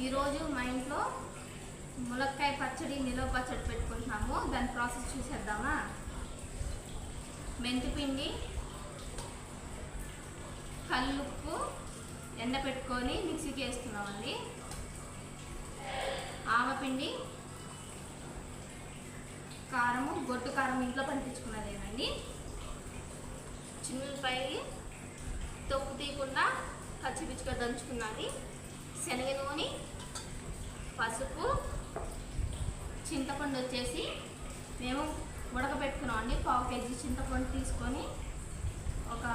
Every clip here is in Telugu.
ఈరోజు మా ఇంట్లో ములక్కాయ పచ్చడి, నిలవ పచ్చడి పెట్టుకుంటున్నాము. దాని ప్రాసెస్ చూసేద్దామా? మెంతిపిండి, కల్లుప్పు ఎండపెట్టుకొని మిక్సీకి వేస్తున్నామండి. ఆవపిండి, కారము, గొడ్డు కారం ఇంట్లో పండించుకున్నదేనండి. చిన్నపాయలు తొక్కు తీయకుండా కచ్చిపిచ్చిగా దంచుకున్నది. శనగ నూనె, పసుపు, చింతపండు వచ్చేసి మేము ఉడకబెట్టుకున్నామండి. 1/2 kg చింతపండు తీసుకొని ఒక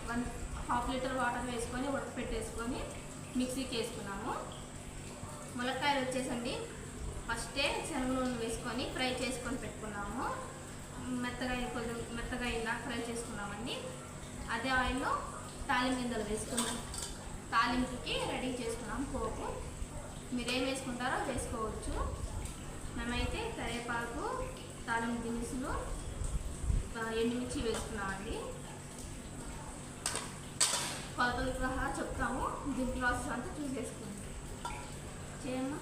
1/2 లీటర్ వాటర్ వేసుకొని ఉడకపెట్టేసుకొని మిక్సీకి వేసుకున్నాము. ములక్కాయలు వచ్చేసండి ఫస్టే శనగ నూనె వేసుకొని ఫ్రై చేసుకొని పెట్టుకున్నాము. కొంచెం మెత్తగా ఇలా ఫ్రై చేసుకున్నామండి. అదే ఆయిల్లో తాలింపు గింజలు వేసుకున్నాం. తాలింపుకి రెడీ చేసుకున్నాం పోపు. మీరేం వేసుకుంటారో వేసుకోవచ్చు. మేమైతే కరివేపాకు, తాలింపు దినుసులు, ఎండుమిర్చి వేసుకున్నామండి. కొలతలు సహా చెప్తాము. దీని ప్రాసెస్ అంతా చూసేసుకుంటాం. చేయమ్మా.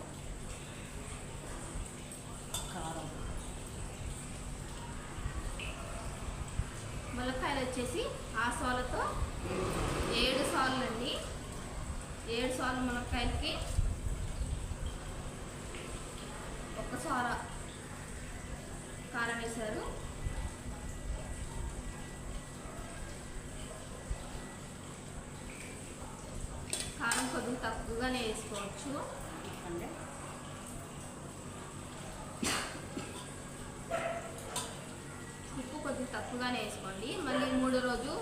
ములక్కాయలు వచ్చేసి 6 సార్లతో 7 సార్లు అండి. 7 సార్లు ములక్కాయలకి 1 సార కారం వేశారు. కారం కొద్దిగా తక్కువగానే వేసుకోవచ్చు. ఉప్పు కొద్దిగా తక్కువగానే వేసుకోండి. మళ్ళీ 3వ రోజు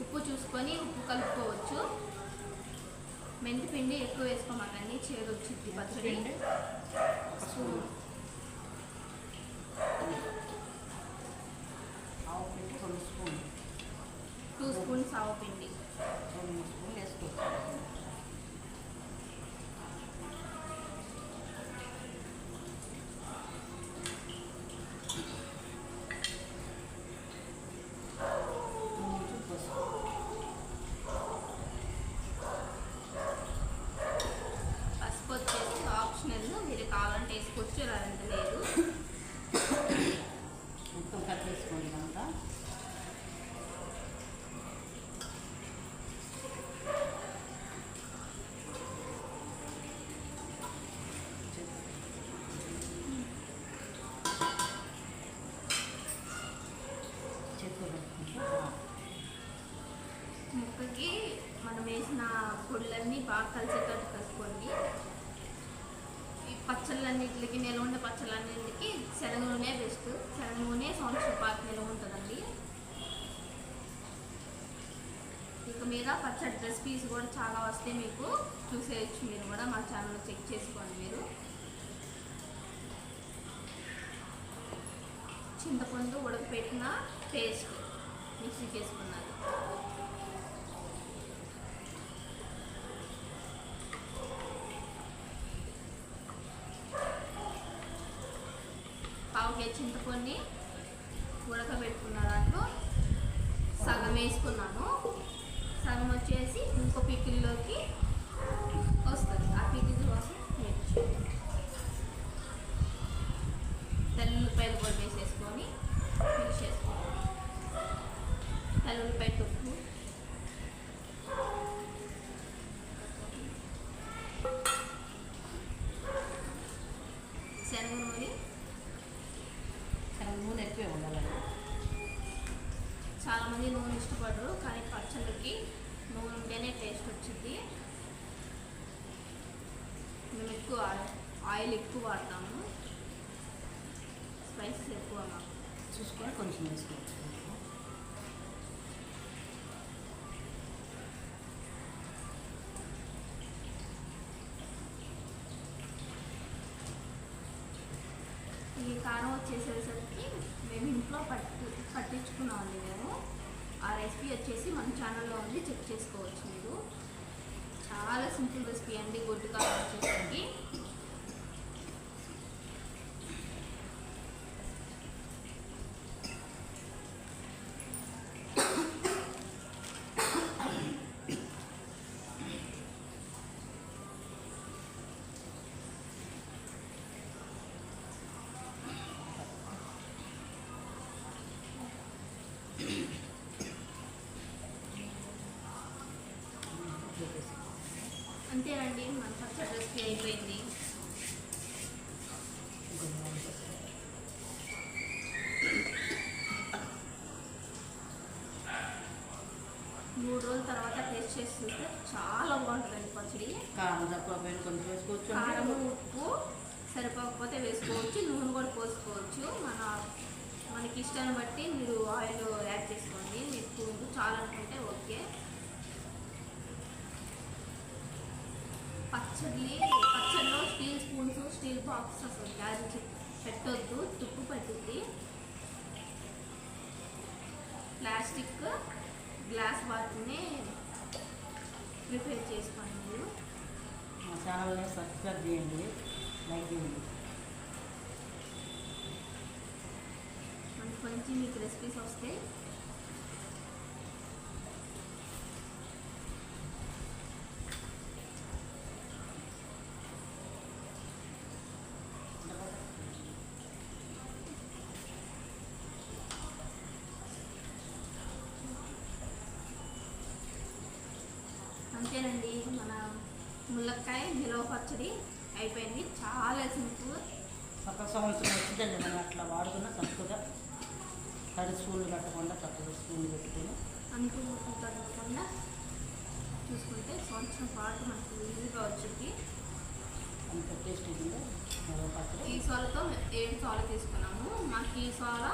ఉప్పు చూసుకొని ఉప్పు కలుపుకోవచ్చు. మెంతిపిండి ఎక్కువ వేసుకోమాకండి, చేదు వచ్చింది పచ్చడి. 2 స్పూన్స్ ఆవపిండి, 2 స్పూన్లు వేసుకోవచ్చు. పసుపు వచ్చేసి ఆప్షనల్, మీరు కావాలంటే వేసుకోవచ్చు, లేదంటే లేదు. మొత్తం కలిపేసుకోండి అంతా. ముక్కకి మనం వేసిన పొడులన్నీ బాగా కలిసేటట్టు కలుపుకోండి. ఈ పచ్చళ్ళన్నింటికి, నిల్వ ఉండే పచ్చళ్ళన్నింటికి శనగ నూనె బెస్ట్. శనగ నూనె సంవత్సరం పాటు నిల్వ ఉంటుందండి. ఇక మీద పచ్చడి రెసిపీస్ కూడా చాలా వస్తే మీకు చూసేయచ్చు. మీరు కూడా మా ఛానల్లో చెక్ చేసుకోండి. మీరు చింతపండు ఉడకపెట్టిన పేస్ట్ మిక్సీకి వేసుకున్నారు. పావుకే చింతపండు ఉడకబెట్టుకున్న దాంట్లో సగం వేసుకున్నాను. సగం వచ్చేసి ఇంకో పికిల్లోకి వస్తుంది. ఆ పికిల్ కోసం తెల్లుల్లిపాయలు కూడా వేసేసుకొని మిక్స్ చేసుకోవాలి. తెల్లుల్లిపాయ తొక్కు, శనగ నూనె. శనగ నూనె ఎక్కువే ఉండాలండి. చాలామంది నూనె ఇష్టపడరు, కానీ పచ్చళ్ళకి నూనె ఉంటేనే టేస్ట్ వచ్చింది. మేము ఎక్కువ ఆయిల్ ఎక్కువ వాడతాము. స్పైసెస్ ఎక్కువ మాకు చూసుకొని కొంచెం వేసుకోవచ్చు. ఈ కారం వచ్చేసేసరికి మేము ఇంట్లో పట్టించుకున్నామండి. మేము ఆ రెసిపీ వచ్చేసి మన ఛానల్లో ఉంది, చెక్ చేసుకోవచ్చు మీరు. చాలా సింపుల్ రెసిపీ అండి. గొడ్డు కారం వచ్చేసరికి పెట్టేసి అంతేనండి, మన పచ్చడి రెసిపీ అయిపోయింది. ఇంకొన్ని వాటర్ వేసి. 3 రోజుల తర్వాత టేస్ట్ చేసి చూస్తే చాలా బాగుంటుందండి పచ్చడి. కారం తక్కువ కొంచెం వేసుకోవచ్చు. కారము ఉప్పు సరిపోకపోతే వేసుకోవచ్చు, నూనె కూడా పోసుకోవచ్చు. మనకి ఇష్టాన్ని బట్టి మీరు ఆయిల్ యాడ్ చేసుకోండి. మీకు చాలనుకుంటే ఓకే. పచ్చడిలో స్టీల్ స్పూన్స్, స్టీల్ బాక్స్ అసలు క్యారీ పెట్టొద్దు, తుప్పు పట్టింది. ప్లాస్టిక్ గ్లాస్ వాటిని ప్రిపేర్ చేసుకోండి. మీరు మా ఛానల్ని సబ్స్క్రైబ్ చేయండి, లైక్ చేయండి. మంచి మీకు రెసిపీస్ వస్తాయి. అంతేనండి, మన ములక్కాయ నిలవ పచ్చడి అయిపోయింది. చాలా సింపుల్. ఒక సంవత్సరం వచ్చిందండి మనం అట్లా వాడుకున్న చక్కగా 10 స్పూన్లు పెట్టకుండా చక్కగా స్పూన్లు పెట్టుకుని అనుకోకుండా చూసుకుంటే సంవత్సరం పాటు మనకు ఈజీగా వచ్చింది. అంత టేస్ట్ ఉంటుందో మరో పచ్చడి. ఈ సోలతో 7 సోలు తీసుకున్నాము. మాకు ఈ సోల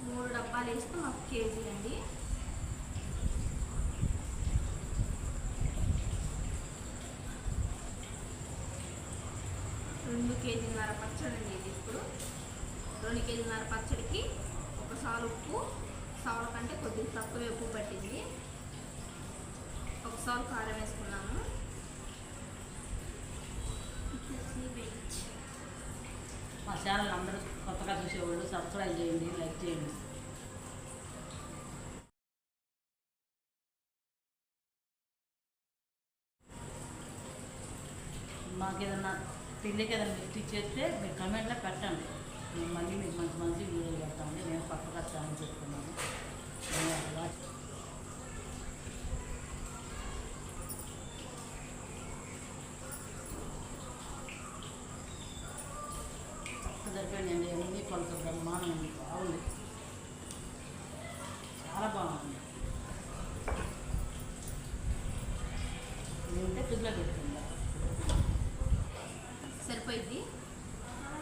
3 డబ్బాలు వేస్తే మాకు కేజీ అండి. రెండు కేజీన్నర పచ్చడి అండి ఇది. ఇప్పుడు 2 కేజీన్నర పచ్చడికి 1 సాలు ఉప్పు, సాల కంటే కొద్దిగా తక్కువ ఉప్పు పట్టింది. 1 సాలు కారం వేసుకున్నాము. మా ఛానల్ అందరూ కొత్తగా చూసేవాళ్ళు సబ్స్క్రైబ్ చేయండి, లైక్ చేయండి. మాకు ఏదన్నా తిండికి ఏదైనా మిస్టేక్ చేస్తే మీరు కమెంట్లో పెట్టండి. మేము మళ్ళీ మీకు మంచి మంచి వీడియోలు పెడతామండి. నేను పక్కగా ఛానల్ చెప్తున్నాను. సరిపోయిందండి. అన్నీ కొలత బ్రహ్మాండం బాగుంది, చాలా బాగుంది. నేనంటే ఫ్రిడ్జ్లో పెట్టుకుందా సరిపోయింది.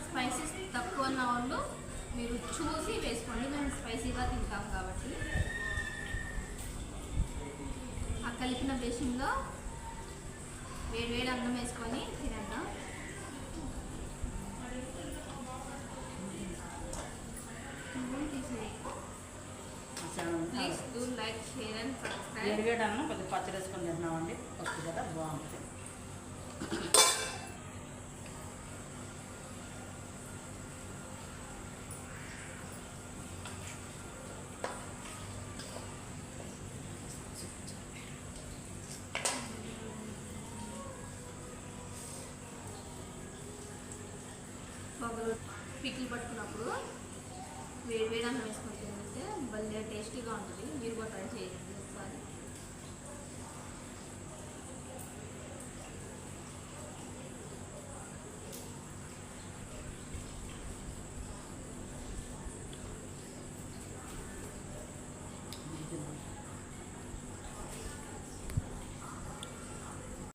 స్పైసెస్ తక్కువ ఉన్న వాళ్ళు మీరు చూసి వేసుకోండి. మేము స్పైసీగా తింటాం కాబట్టి. ఆ కలిపిన బేసిన్లో వేడి అన్నం వేసుకొని తినేద్దాం. Please do like, share and subscribe. వేడివేడి అన్నం కొద్దిగా పచ్చడి వేసుకొని తింటున్నామండి. వస్తుంది కదా, బాగుంటుంది. పొగలు పికిల్ పట్టుకున్నప్పుడు వేడి అన్నం వేసుకొని తింటే భలే టేస్టీగా ఉంటుంది. మీరు కూడా ట్రై చేయండి.